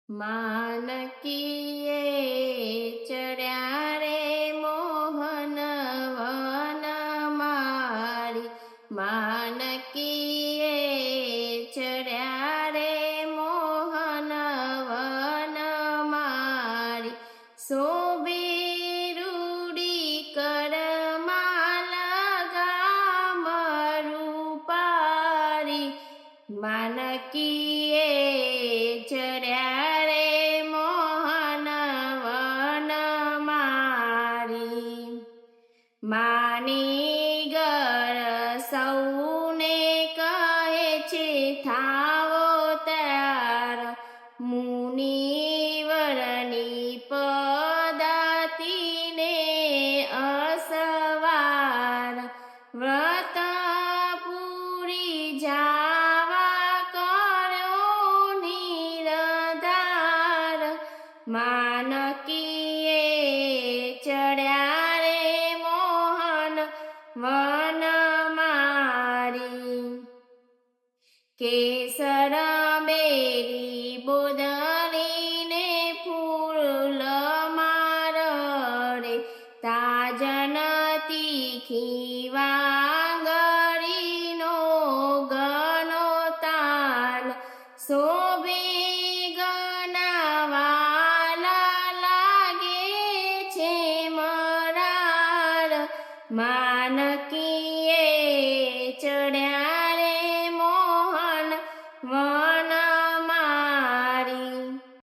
માનકીએ ચડ્યા રે મોહન વન મારી, માનકીએ ચડ્યા રે મોહન વન મારી, શોભે રૂડી કરમાલ ગામ રૂપારી, માનકીએ ચડ્યા રે મોહન વન મારી, માની ગર સૌને કહે છે થાવો તૈયાર, મુનિવરની પદાતિને અસવાર, વ્રત પૂરી જાવા કર્યો નિરધાર, માનકીએ ચડ્યા રે મોહન વન મારી, કેસર બેરી બોદલીને ફૂલ મારડે, તાજન તીખી વાંગળીનો ગનો તાલ, શોભે ગનાવાલા લાગે છે મરાર, માનકી